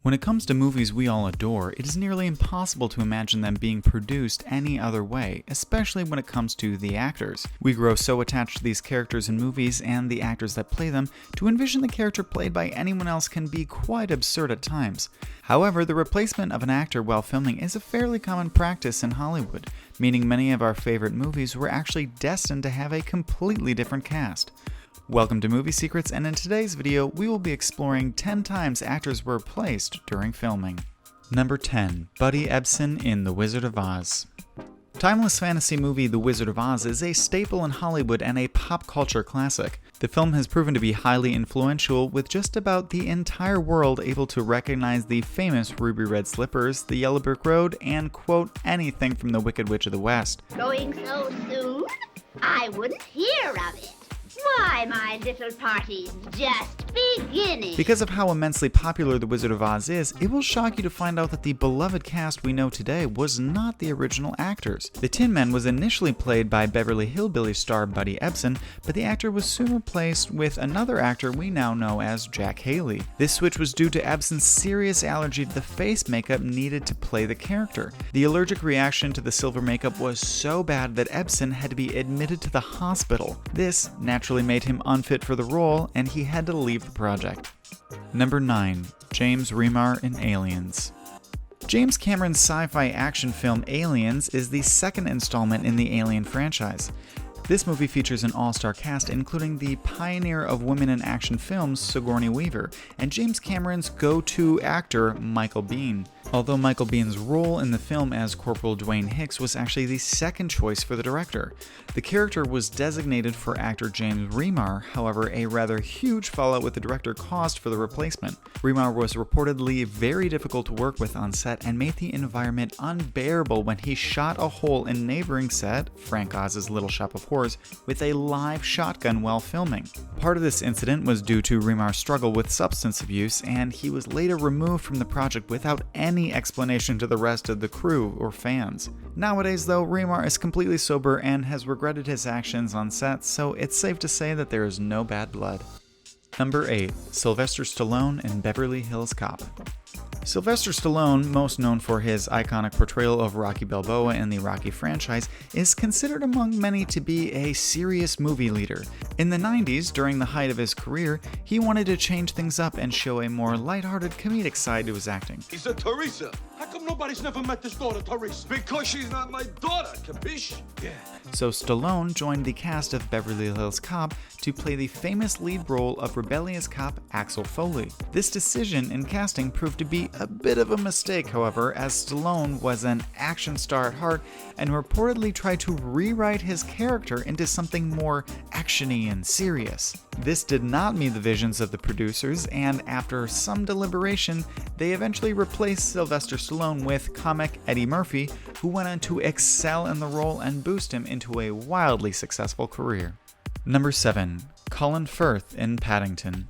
When it comes to movies we all adore, it is nearly impossible to imagine them being produced any other way, especially when it comes to the actors. We grow so attached to these characters in movies and the actors that play them, to envision the character played by anyone else can be quite absurd at times. However, the replacement of an actor while filming is a fairly common practice in Hollywood, meaning many of our favorite movies were actually destined to have a completely different cast. Welcome to Movie Secrets, and in today's video, we will be exploring 10 times actors were replaced during filming. Number 10. Buddy Epson in The Wizard of Oz. Timeless fantasy movie The Wizard of Oz is a staple in Hollywood and a pop culture classic. The film has proven to be highly influential, with just about the entire world able to recognize the famous ruby red slippers, the yellow brick road, and quote anything from the Wicked Witch of the West. Going so soon? I wouldn't hear of it. Why, my little party's just beginning. Because of how immensely popular The Wizard of Oz is, it will shock you to find out that the beloved cast we know today was not the original actors. The Tin Man was initially played by Beverly Hillbillies star Buddy Epson, but the actor was soon replaced with another actor we now know as Jack Haley. This switch was due to Epson's serious allergy to the face makeup needed to play the character. The allergic reaction to the silver makeup was so bad that Epson had to be admitted to the hospital. This naturally made him unfit for the role, and he had to leave the project. Number 9. James Remar in Aliens. James Cameron's sci-fi action film Aliens is the second installment in the Alien franchise. This movie features an all-star cast, including the pioneer of women in action films, Sigourney Weaver, and James Cameron's go-to actor, Michael Biehn. Although Michael Biehn's role in the film as Corporal Dwayne Hicks was actually the second choice for the director. The character was designated for actor James Remar, however, a rather huge fallout with the director caused for the replacement. Remar was reportedly very difficult to work with on set and made the environment unbearable when he shot a hole in neighboring set, Frank Oz's Little Shop of Horrors, with a live shotgun while filming. Part of this incident was due to Remar's struggle with substance abuse, and he was later removed from the project without any explanation to the rest of the crew or fans. Nowadays though, Remar is completely sober and has regretted his actions on set, so it's safe to say that there is no bad blood. Number 8. Sylvester Stallone in Beverly Hills Cop. Sylvester Stallone, most known for his iconic portrayal of Rocky Balboa in the Rocky franchise, is considered among many to be a serious movie leader. In the 90s, during the height of his career, he wanted to change things up and show a more lighthearted comedic side to his acting. He said, Teresa. How come nobody's never met this daughter, Teresa? Because she's not my daughter, capiche? Yeah. So Stallone joined the cast of Beverly Hills Cop to play the famous lead role of rebellious cop Axel Foley. This decision in casting proved to be a bit of a mistake, however, as Stallone was an action star at heart and reportedly tried to rewrite his character into something more actiony and serious. This did not meet the visions of the producers, and after some deliberation, they eventually replaced Sylvester Stallone with comic Eddie Murphy, who went on to excel in the role and boost him into a wildly successful career. Number 7. Colin Firth in Paddington.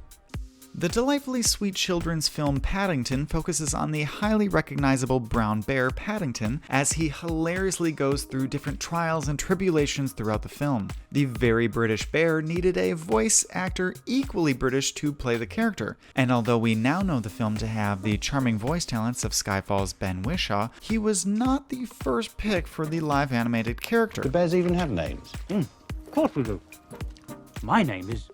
The delightfully sweet children's film Paddington focuses on the highly recognizable brown bear Paddington as he hilariously goes through different trials and tribulations throughout the film. The very British bear needed a voice actor equally British to play the character, and although we now know the film to have the charming voice talents of Skyfall's Ben Whishaw, he was not the first pick for the live animated character. Do bears even have names? Of course we do. My name is...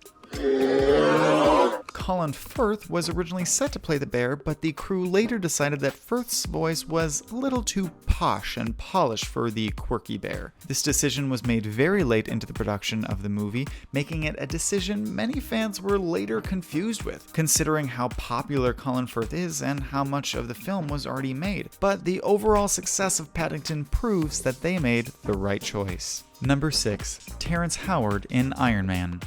Colin Firth was originally set to play the bear, but the crew later decided that Firth's voice was a little too posh and polished for the quirky bear. This decision was made very late into the production of the movie, making it a decision many fans were later confused with, considering how popular Colin Firth is and how much of the film was already made. But the overall success of Paddington proves that they made the right choice. Number 6. Terence Howard in Iron Man.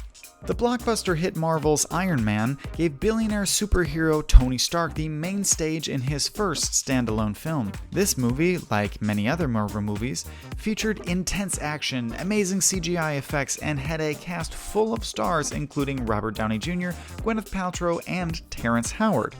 The blockbuster hit Marvel's Iron Man gave billionaire superhero Tony Stark the main stage in his first standalone film. This movie, like many other Marvel movies, featured intense action, amazing CGI effects, and had a cast full of stars including Robert Downey Jr., Gwyneth Paltrow, and Terrence Howard.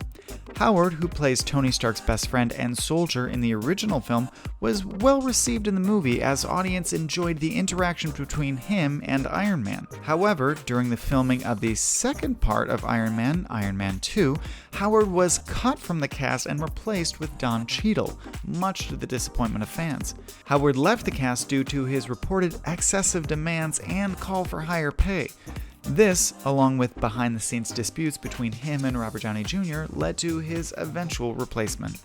Howard, who plays Tony Stark's best friend and soldier in the original film, was well received in the movie as audience enjoyed the interaction between him and Iron Man. However, during the filming of the second part of Iron Man 2, Howard was cut from the cast and replaced with Don Cheadle, much to the disappointment of fans. Howard left the cast due to his reported excessive demands and call for higher pay. This, along with behind-the-scenes disputes between him and Robert Downey Jr., led to his eventual replacement.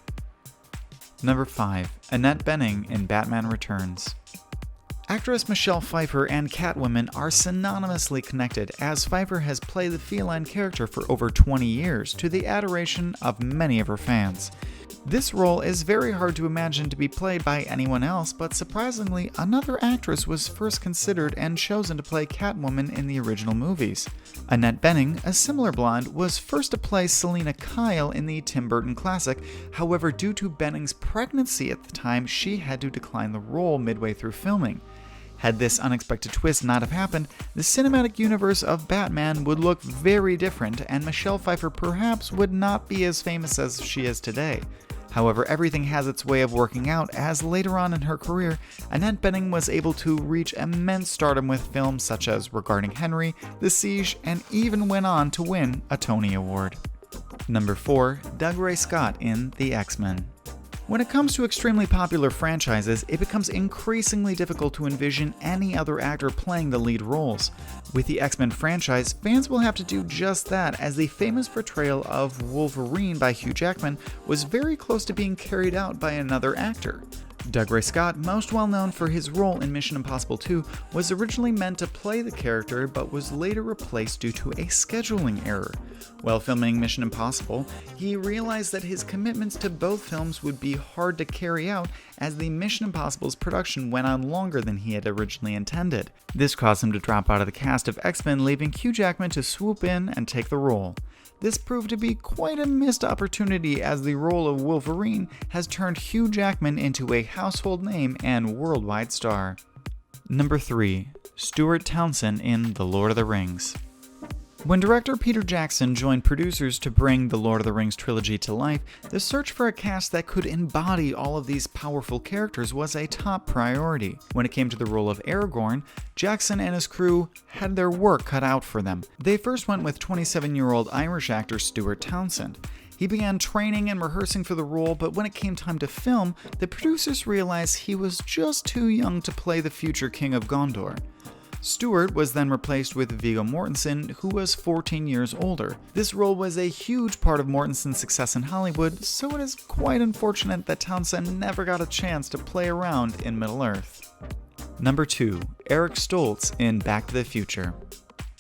Number 5. Annette Bening in Batman Returns. Actress Michelle Pfeiffer and Catwoman are synonymously connected, as Pfeiffer has played the feline character for over 20 years, to the adoration of many of her fans. This role is very hard to imagine to be played by anyone else, but surprisingly, another actress was first considered and chosen to play Catwoman in the original movies. Annette Bening, a similar blonde, was first to play Selina Kyle in the Tim Burton classic. However, due to Bening's pregnancy at the time, she had to decline the role midway through filming. Had this unexpected twist not have happened, the cinematic universe of Batman would look very different, and Michelle Pfeiffer perhaps would not be as famous as she is today. However, everything has its way of working out, as later on in her career, Annette Bening was able to reach immense stardom with films such as Regarding Henry, The Siege, and even went on to win a Tony Award. Number 4. Dougray Scott in The X-Men. When it comes to extremely popular franchises, it becomes increasingly difficult to envision any other actor playing the lead roles. With the X-Men franchise, fans will have to do just that, as the famous portrayal of Wolverine by Hugh Jackman was very close to being carried out by another actor. Dougray Scott, most well known for his role in Mission Impossible 2, was originally meant to play the character but was later replaced due to a scheduling error. While filming Mission Impossible, he realized that his commitments to both films would be hard to carry out, as the Mission Impossible's production went on longer than he had originally intended. This caused him to drop out of the cast of X-Men, leaving Hugh Jackman to swoop in and take the role. This proved to be quite a missed opportunity, as the role of Wolverine has turned Hugh Jackman into a household name and worldwide star. Number 3. Stuart Townsend in The Lord of the Rings. When director Peter Jackson joined producers to bring the Lord of the Rings trilogy to life, the search for a cast that could embody all of these powerful characters was a top priority. When it came to the role of Aragorn, Jackson and his crew had their work cut out for them. They first went with 27-year-old Irish actor Stuart Townsend. He began training and rehearsing for the role, but when it came time to film, the producers realized he was just too young to play the future King of Gondor. Stuart was then replaced with Viggo Mortensen, who was 14 years older. This role was a huge part of Mortensen's success in Hollywood, so it is quite unfortunate that Townsend never got a chance to play around in Middle-earth. Number 2. Eric Stoltz in Back to the Future.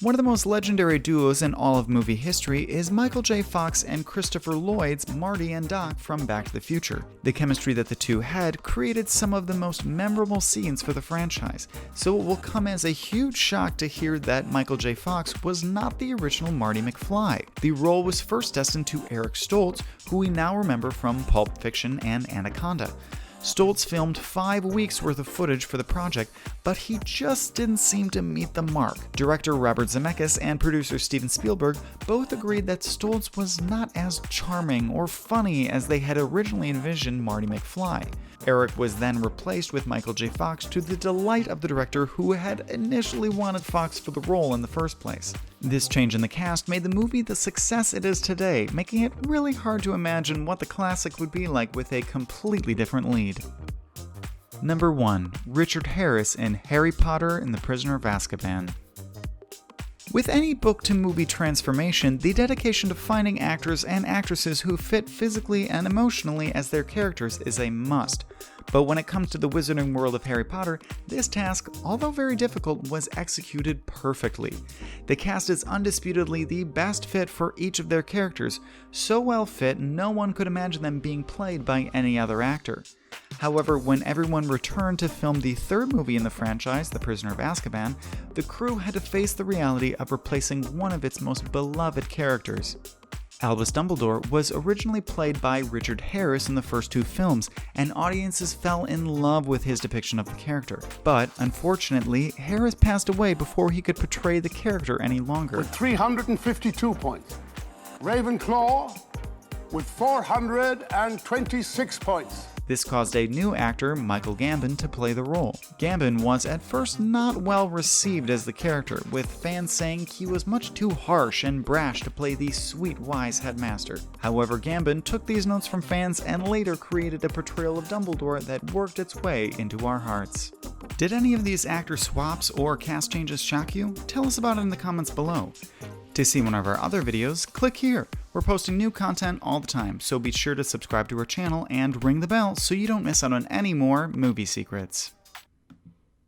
One of the most legendary duos in all of movie history is Michael J. Fox and Christopher Lloyd's Marty and Doc from Back to the Future. The chemistry that the two had created some of the most memorable scenes for the franchise, so it will come as a huge shock to hear that Michael J. Fox was not the original Marty McFly. The role was first destined to Eric Stoltz, who we now remember from Pulp Fiction and Anaconda. Stoltz filmed 5 weeks worth of footage for the project, but he just didn't seem to meet the mark. Director Robert Zemeckis and producer Steven Spielberg both agreed that Stoltz was not as charming or funny as they had originally envisioned Marty McFly. Eric was then replaced with Michael J. Fox, to the delight of the director, who had initially wanted Fox for the role in the first place. This change in the cast made the movie the success it is today, making it really hard to imagine what the classic would be like with a completely different lead. Number 1. Richard Harris in Harry Potter and the Prisoner of Azkaban. With any book-to-movie transformation, the dedication to finding actors and actresses who fit physically and emotionally as their characters is a must. But when it comes to the wizarding world of Harry Potter, this task, although very difficult, was executed perfectly. The cast is undisputedly the best fit for each of their characters, so well fit no one could imagine them being played by any other actor. However, when everyone returned to film the third movie in the franchise, The Prisoner of Azkaban, the crew had to face the reality of replacing one of its most beloved characters. Albus Dumbledore was originally played by Richard Harris in the first 2 films, and audiences fell in love with his depiction of the character. But, unfortunately, Harris passed away before he could portray the character any longer. With 352 points. Ravenclaw, with 426 points. This caused a new actor, Michael Gambon, to play the role. Gambon was at first not well received as the character, with fans saying he was much too harsh and brash to play the sweet, wise headmaster. However, Gambon took these notes from fans and later created a portrayal of Dumbledore that worked its way into our hearts. Did any of these actor swaps or cast changes shock you? Tell us about it in the comments below. To see one of our other videos, click here. We're posting new content all the time, so be sure to subscribe to our channel and ring the bell so you don't miss out on any more movie secrets.